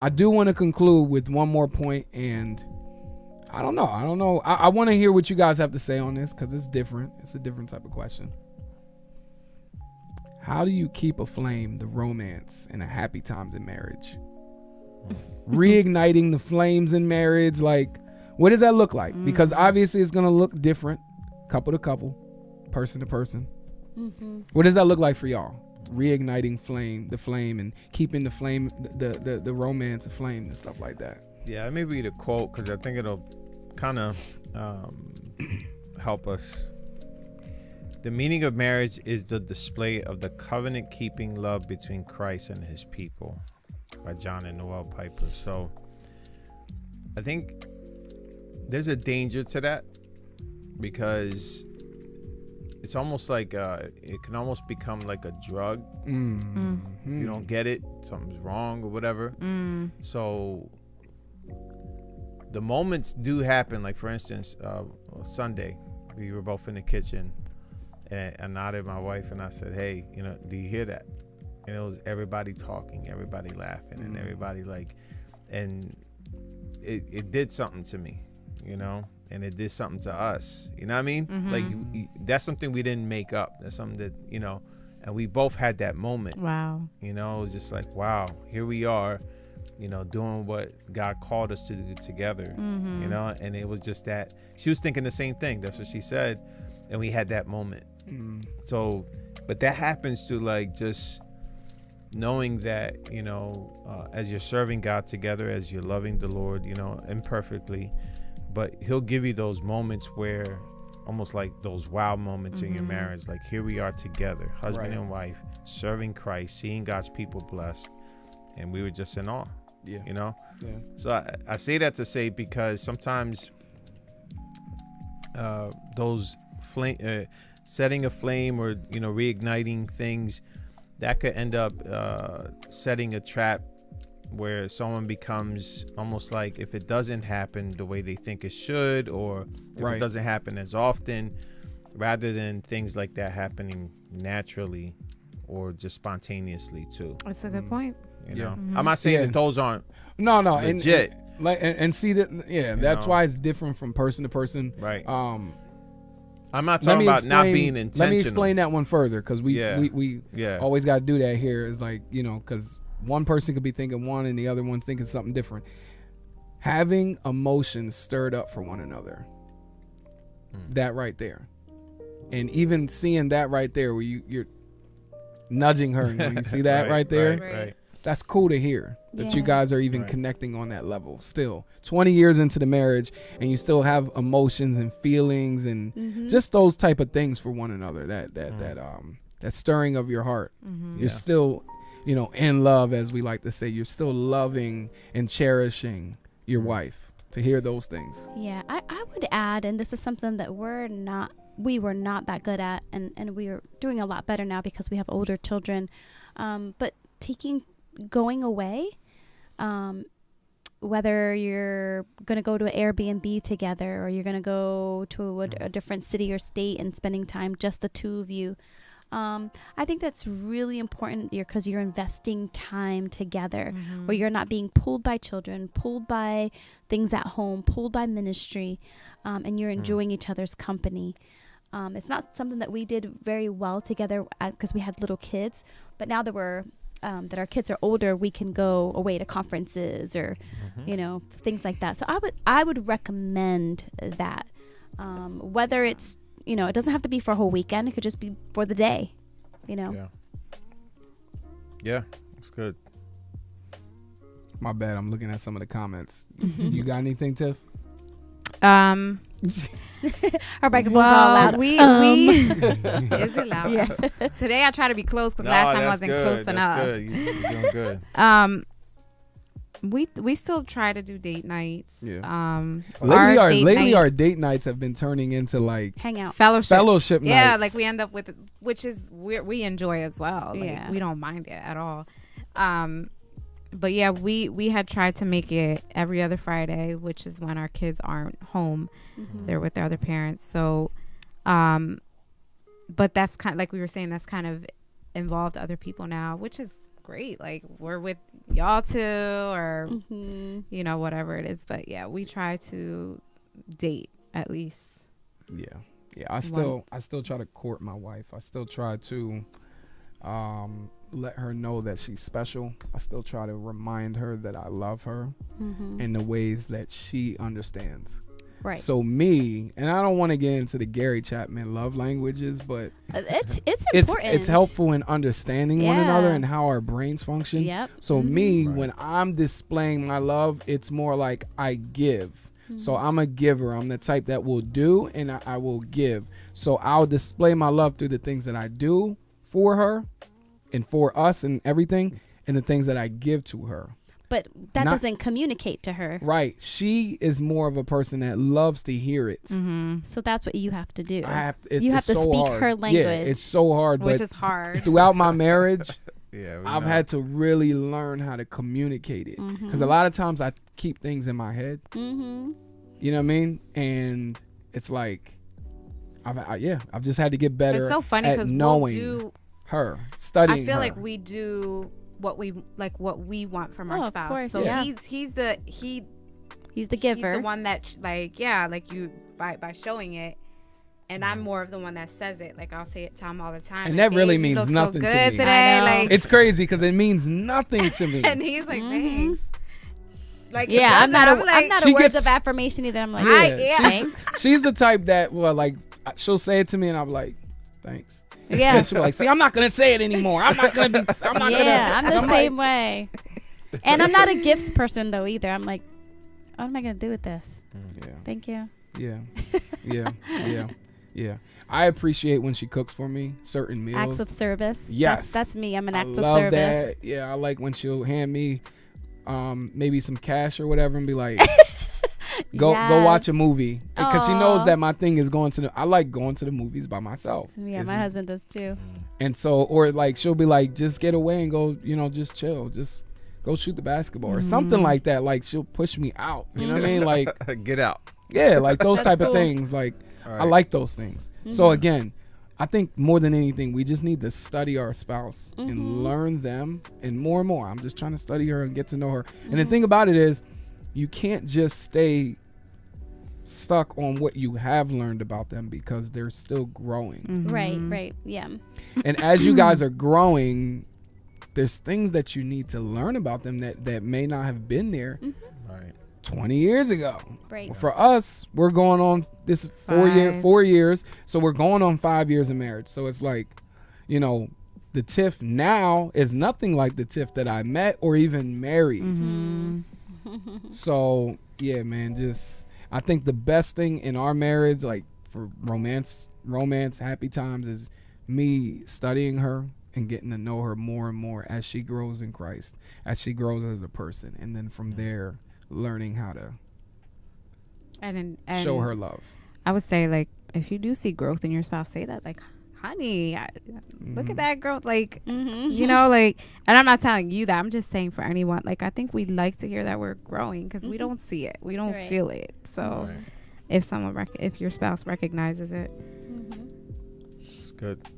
I do want to conclude with one more point, and I don't know. I want to hear what you guys have to say on this because it's different. It's a different type of question. How do you keep aflame the romance and the happy times in marriage? Reigniting the flames in marriage, like, what does that look like? Because obviously it's going to look different, couple to couple, person to person. What does that look like for y'all? Reigniting the flame and keeping the flame, the romance aflame and stuff like that. Yeah, let me read a quote because I think it'll kind of help us. The meaning of marriage is the display of the covenant-keeping love between Christ and his people, by John and Noel Piper. So I think there's a danger to that because it's almost like it can almost become like a drug. If you don't get it, something's wrong or whatever. So the moments do happen. Like, for instance, Sunday, we were both in the kitchen, and I nodded at my wife and I said, "Hey, do you hear that?" And it was everybody talking, everybody laughing, and everybody and it did something to me, and it did something to us. You know what I mean? Like, that's something we didn't make up. That's something that, and we both had that moment. Wow. It was just like, wow, here we are, doing what God called us to do together, and it was just that she was thinking the same thing. That's what she said. And we had that moment. So, but that happens to, like, just knowing that, as you're serving God together, as you're loving the Lord, imperfectly, but he'll give you those moments where almost like those wow moments in your marriage. Like, here we are together, husband and wife, serving Christ, seeing God's people blessed. And we were just in awe, Yeah. So I say that to say, because sometimes those setting a flame or, reigniting things, that could end up setting a trap where someone becomes almost like, if it doesn't happen the way they think it should, or if it doesn't happen as often, rather than things like that happening naturally or just spontaneously too. That's a good point. I'm not saying that those aren't legit. And see that, that's why it's different from person to person. Right. I'm not talking about not being intentional. Let me explain that one further, because we always got to do that here. Is like, because one person could be thinking one and the other one thinking something different. Having emotions stirred up for one another. That right there. And even seeing that right there, where you're nudging her, and you see that right there. Right. That's cool to hear that you guys are even connecting on that level still. 20 years into the marriage, and you still have emotions and feelings and just those type of things for one another. That stirring of your heart. You're still, in love, as we like to say. You're still loving and cherishing your wife. To hear those things. Yeah, I would add, and this is something that we were not that good at, and we are doing a lot better now because we have older children. But going away, whether you're going to go to an Airbnb together, or you're going to go to a different city or state and spending time, just the two of you. I think that's really important because you're investing time together, where you're not being pulled by children, pulled by things at home, pulled by ministry, and you're enjoying each other's company. It's not something that we did very well together because we had little kids, but now that that our kids are older, we can go away to conferences or, things like that. So I would recommend that, whether it's, it doesn't have to be for a whole weekend. It could just be for the day, Yeah, that's good. My bad. I'm looking at some of the comments. You got anything, Tiff? Our microphone's all loud. Is it loud? Yeah. Today I try to be close because last time I wasn't close enough. That's good. You're doing good. We still try to do date nights. Yeah. Lately our date nights have been turning into like hangout fellowship nights. Yeah, like we end up with, which is we enjoy as well. Like, we don't mind it at all. But yeah, we had tried to make it every other Friday, which is when our kids aren't home. They're with their other parents. So, but that's kind of, like we were saying, that's kind of involved other people now, which is great. Like, we're with y'all too, or you know, whatever it is. But yeah, we try to date at least. Yeah, I still try to court my wife. I still try to let her know that she's special. I still try to remind her that I love her in the ways that she understands. Right. So me, and I don't want to get into the Gary Chapman love languages, but it's important. It's helpful in understanding one another and how our brains function. Yep. So me, when I'm displaying my love, it's more like I give. So I'm a giver. I'm the type that will do and I will give. So I'll display my love through the things that I do for her and for us and everything, and the things that I give to her. But that doesn't communicate to her. Right. She is more of a person that loves to hear it. So that's what you have to do. You have to so speak hard. her language. Yeah, it's so hard. Which is hard. Throughout my marriage, I've had to really learn how to communicate it. Because a lot of times I keep things in my head. You know what I mean? And it's like, I've just had to get better it's so funny at knowing her, studying I feel her. like we do what we want from our spouse. Of course, so he's the giver. He's the one that you by showing it. And I'm more of the one that says it. Like, I'll say it to him all the time. And like, that really means nothing so to good me. Today. Like, it's crazy because it means nothing to me. And he's like, thanks. Like, I'm not a words of affirmation either. I'm like, thanks. She's the type that she'll say it to me and I'm like, thanks. Yeah. And she'll be like, see, I'm not gonna say it anymore. I'm the same way. And I'm not a gifts person though either. I'm like, what am I gonna do with this? Thank you. Yeah. I appreciate when she cooks for me certain meals. Acts of service. Yes. That's me. I'm an act of love service. That. Yeah, I like when she'll hand me maybe some cash or whatever and be like, go watch a movie, because she knows that my thing is I like going to the movies by myself. Yeah, my husband does too. And so, or like she'll be like, just get away and go, just chill, just go shoot the basketball or something like that. Like, she'll push me out, you know what I mean? Like, get out. Yeah, like those type of things. Like, I like those things. So again, I think more than anything, we just need to study our spouse and learn them, and more. I'm just trying to study her and get to know her. And the thing about it is, you can't just stay stuck on what you have learned about them, because they're still growing. Right, yeah. And as you guys are growing, there's things that you need to learn about them that may not have been there 20 years ago. Right. Well, for us, we're going on this 4 years, so we're going on 5 years of marriage. So it's like, the Tiff now is nothing like the Tiff that I met or even married. So yeah, man, I think the best thing in our marriage, like for romance, happy times, is me studying her and getting to know her more and more as she grows in Christ, as she grows as a person, and then from there learning how to and show her love. I would say, like, if you do see growth in your spouse, say that, like, honey, look at that growth, like, like, and I'm not telling you that, I'm just saying for anyone, like, I think we'd like to hear that we're growing, because we don't see it, we don't feel it. So if your spouse recognizes it, it's good.